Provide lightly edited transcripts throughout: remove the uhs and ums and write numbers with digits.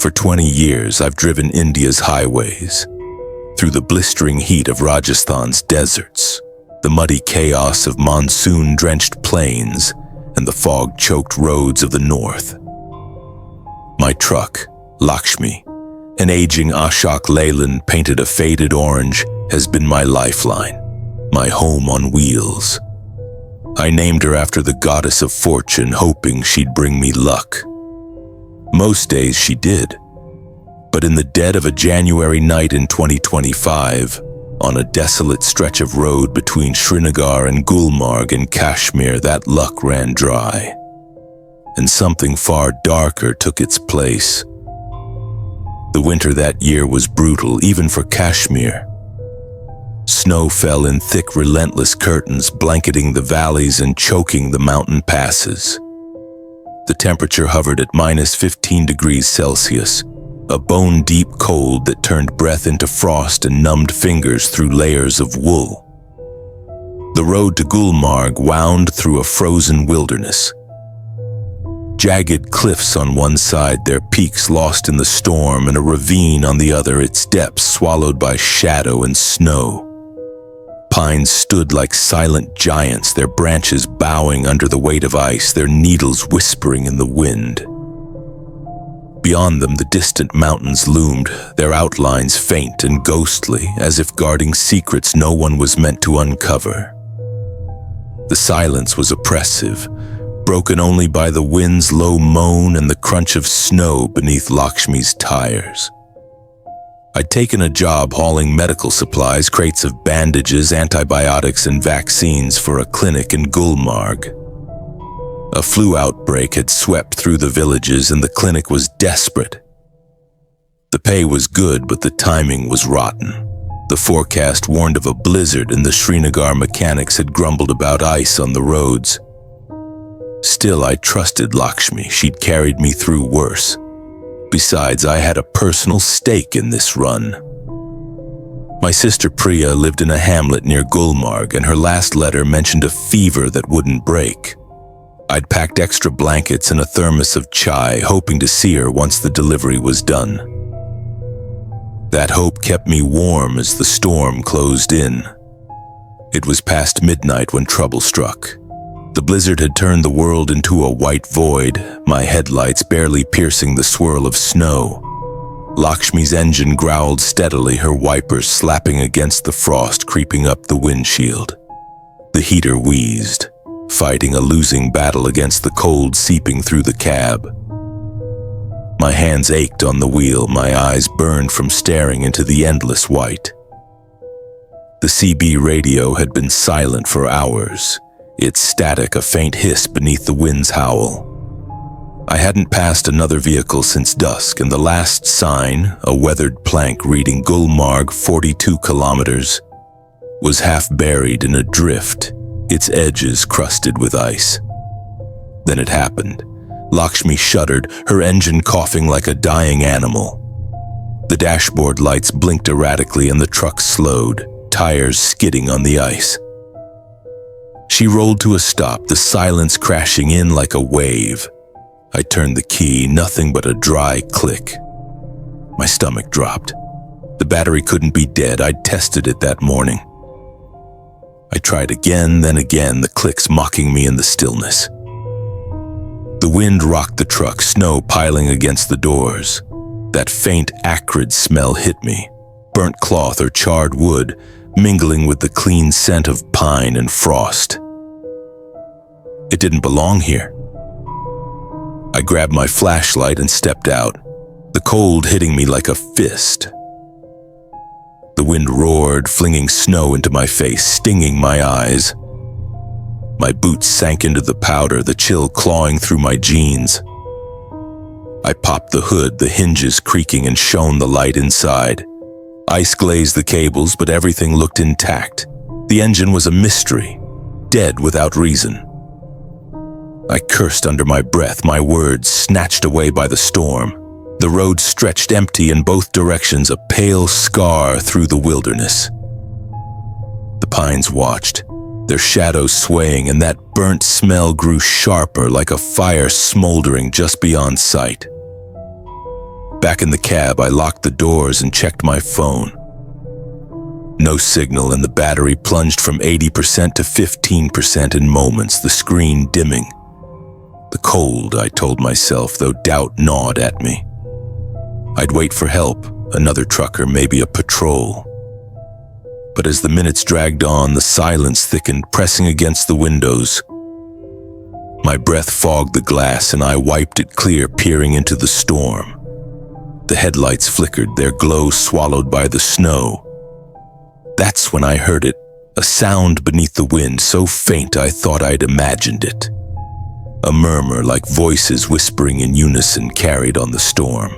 For 20 years, I've driven India's highways, through the blistering heat of Rajasthan's deserts, the muddy chaos of monsoon-drenched plains, and the fog-choked roads of the north. My truck, Lakshmi, an aging Ashok Leyland painted a faded orange, has been my lifeline, my home on wheels. I named her after the goddess of fortune, hoping she'd bring me luck. Most days she did. But in the dead of a January night in 2025, on a desolate stretch of road between Srinagar and Gulmarg in Kashmir, that luck ran dry. And something far darker took its place. The winter that year was brutal, even for Kashmir. Snow fell in thick, relentless curtains, blanketing the valleys and choking the mountain passes. The temperature hovered at -15 degrees Celsius, a bone-deep cold that turned breath into frost and numbed fingers through layers of wool. The road to Gulmarg wound through a frozen wilderness. Jagged cliffs on one side, their peaks lost in the storm, and a ravine on the other, its depths swallowed by shadow and snow. Pines stood like silent giants, their branches bowing under the weight of ice, their needles whispering in the wind. Beyond them, the distant mountains loomed, their outlines faint and ghostly, as if guarding secrets no one was meant to uncover. The silence was oppressive, broken only by the wind's low moan and the crunch of snow beneath Lakshmi's tires. I'd taken a job hauling medical supplies, crates of bandages, antibiotics, and vaccines for a clinic in Gulmarg. A flu outbreak had swept through the villages, and the clinic was desperate. The pay was good, but the timing was rotten. The forecast warned of a blizzard, and the Srinagar mechanics had grumbled about ice on the roads. Still, I trusted Lakshmi. She'd carried me through worse. Besides, I had a personal stake in this run. My sister Priya lived in a hamlet near Gulmarg, and her last letter mentioned a fever that wouldn't break. I'd packed extra blankets and a thermos of chai, hoping to see her once the delivery was done. That hope kept me warm as the storm closed in. It was past midnight when trouble struck. The blizzard had turned the world into a white void, my headlights barely piercing the swirl of snow. Lakshmi's engine growled steadily, her wipers slapping against the frost creeping up the windshield. The heater wheezed, fighting a losing battle against the cold seeping through the cab. My hands ached on the wheel, my eyes burned from staring into the endless white. The CB radio had been silent for hours, its static a faint hiss beneath the wind's howl. I hadn't passed another vehicle since dusk, and the last sign, a weathered plank reading Gulmarg 42 kilometers, was half buried in a drift, its edges crusted with ice. Then it happened. Lakshmi shuddered, her engine coughing like a dying animal. The dashboard lights blinked erratically and the truck slowed, tires skidding on the ice. She rolled to a stop, the silence crashing in like a wave. I turned the key, nothing but a dry click. My stomach dropped. The battery couldn't be dead. I'd tested it that morning. I tried again, then again, the clicks mocking me in the stillness. The wind rocked the truck, snow piling against the doors. That faint, acrid smell hit me, burnt cloth or charred wood, mingling with the clean scent of pine and frost. It didn't belong here. I grabbed my flashlight and stepped out, the cold hitting me like a fist. The wind roared, flinging snow into my face, stinging my eyes. My boots sank into the powder, the chill clawing through my jeans. I popped the hood, the hinges creaking, and shone the light inside. Ice glazed the cables, but everything looked intact. The engine was a mystery, dead without reason. I cursed under my breath, my words snatched away by the storm. The road stretched empty in both directions, a pale scar through the wilderness. The pines watched, their shadows swaying, and that burnt smell grew sharper like a fire smoldering just beyond sight. Back in the cab, I locked the doors and checked my phone. No signal, and the battery plunged from 80% to 15% in moments, the screen dimming. The cold, I told myself, though doubt gnawed at me. I'd wait for help, another trucker, maybe a patrol. But as the minutes dragged on, the silence thickened, pressing against the windows. My breath fogged the glass and I wiped it clear, peering into the storm. The headlights flickered, their glow swallowed by the snow. That's when I heard it, a sound beneath the wind, so faint I thought I'd imagined it. A murmur like voices whispering in unison carried on the storm.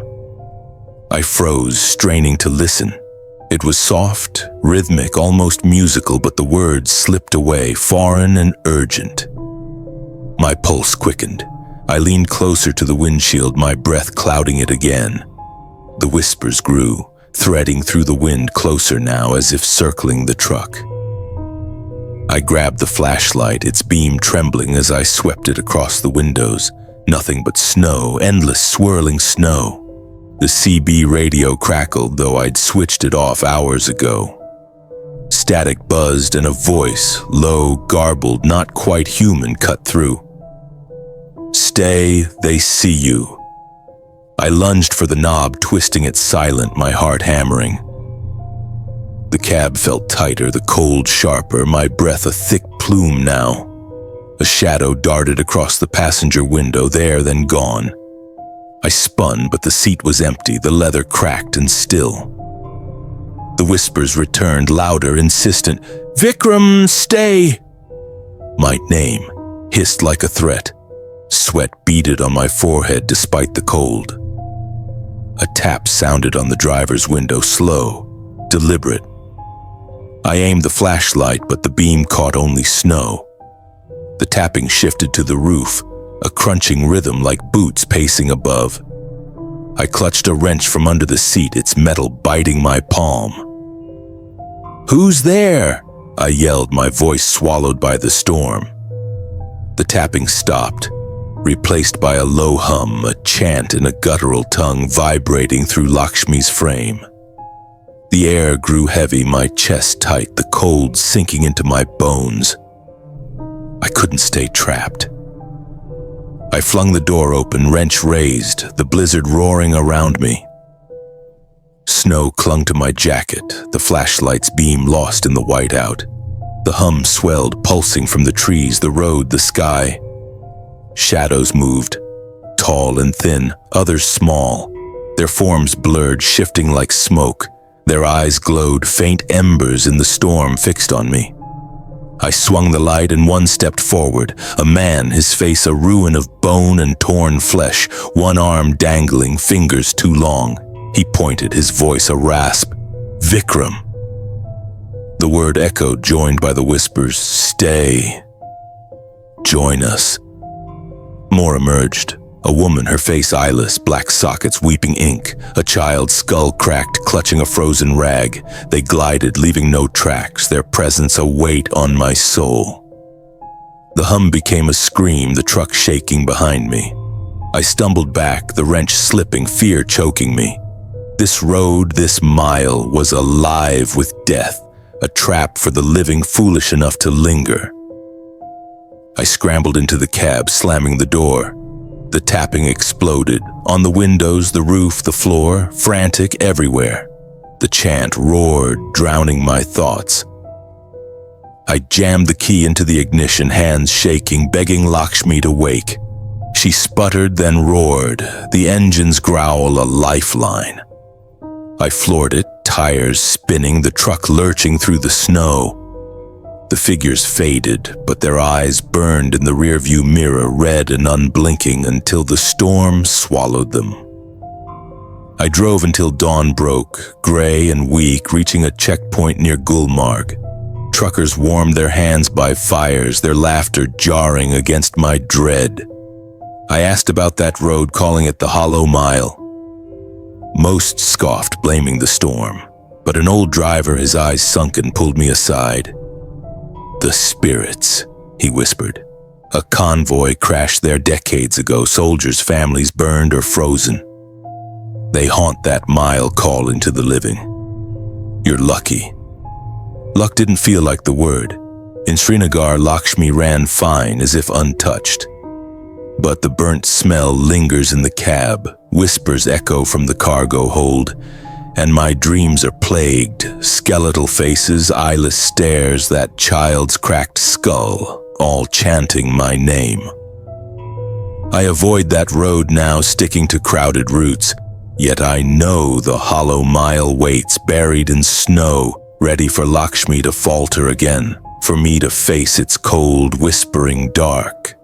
I froze, straining to listen. It was soft, rhythmic, almost musical, but the words slipped away, foreign and urgent. My pulse quickened. I leaned closer to the windshield, my breath clouding it again. The whispers grew, threading through the wind, closer now, as if circling the truck. I grabbed the flashlight, its beam trembling as I swept it across the windows. Nothing but snow, endless swirling snow. The CB radio crackled, though I'd switched it off hours ago. Static buzzed and a voice, low, garbled, not quite human, cut through. "Stay, they see you." I lunged for the knob, twisting it silent, my heart hammering. The cab felt tighter, the cold sharper, my breath a thick plume now. A shadow darted across the passenger window, there then gone. I spun, but the seat was empty, the leather cracked and still. The whispers returned, louder, insistent. "Vikram, stay!" My name hissed like a threat. Sweat beaded on my forehead despite the cold. A tap sounded on the driver's window, slow, deliberate. I aimed the flashlight, but the beam caught only snow. The tapping shifted to the roof, a crunching rhythm like boots pacing above. I clutched a wrench from under the seat, its metal biting my palm. "Who's there?" I yelled, my voice swallowed by the storm. The tapping stopped, replaced by a low hum, a chant in a guttural tongue vibrating through Lakshmi's frame. The air grew heavy, my chest tight, the cold sinking into my bones. I couldn't stay trapped. I flung the door open, wrench raised, the blizzard roaring around me. Snow clung to my jacket, the flashlight's beam lost in the whiteout. The hum swelled, pulsing from the trees, the road, the sky. Shadows moved, tall and thin, others small. Their forms blurred, shifting like smoke. Their eyes glowed, faint embers in the storm fixed on me. I swung the light and one stepped forward. A man, his face a ruin of bone and torn flesh, one arm dangling, fingers too long. He pointed, his voice a rasp. "Vikram." The word echoed, joined by the whispers, "Stay. Join us." More emerged. A woman, her face eyeless, black sockets weeping ink. A child, skull cracked, clutching a frozen rag. They glided, leaving no tracks, their presence a weight on my soul. The hum became a scream, the truck shaking behind me. I stumbled back, the wrench slipping, fear choking me. This road, this mile, was alive with death, a trap for the living foolish enough to linger. I scrambled into the cab, slamming the door. The tapping exploded, on the windows, the roof, the floor, frantic everywhere. The chant roared, drowning my thoughts. I jammed the key into the ignition, hands shaking, begging Lakshmi to wake. She sputtered, then roared, the engine's growl a lifeline. I floored it, tires spinning, the truck lurching through the snow. The figures faded, but their eyes burned in the rearview mirror, red and unblinking, until the storm swallowed them. I drove until dawn broke, gray and weak, reaching a checkpoint near Gulmarg. Truckers warmed their hands by fires, their laughter jarring against my dread. I asked about that road, calling it the Hollow Mile. Most scoffed, blaming the storm, but an old driver, his eyes sunken, pulled me aside. "The spirits," he whispered. "A convoy crashed there decades ago, soldiers' families burned or frozen. They haunt that mile call into the living. You're lucky. Luck didn't feel like the word. In Srinagar, Lakshmi ran fine as if untouched. But the burnt smell lingers in the cab, whispers echo from the cargo hold, and my dreams are plagued. Skeletal faces, eyeless stares, that child's cracked skull, all chanting my name. I avoid that road now, sticking to crowded routes, yet I know the hollow mile waits buried in snow, ready for Lakshmi to falter again, for me to face its cold, whispering dark.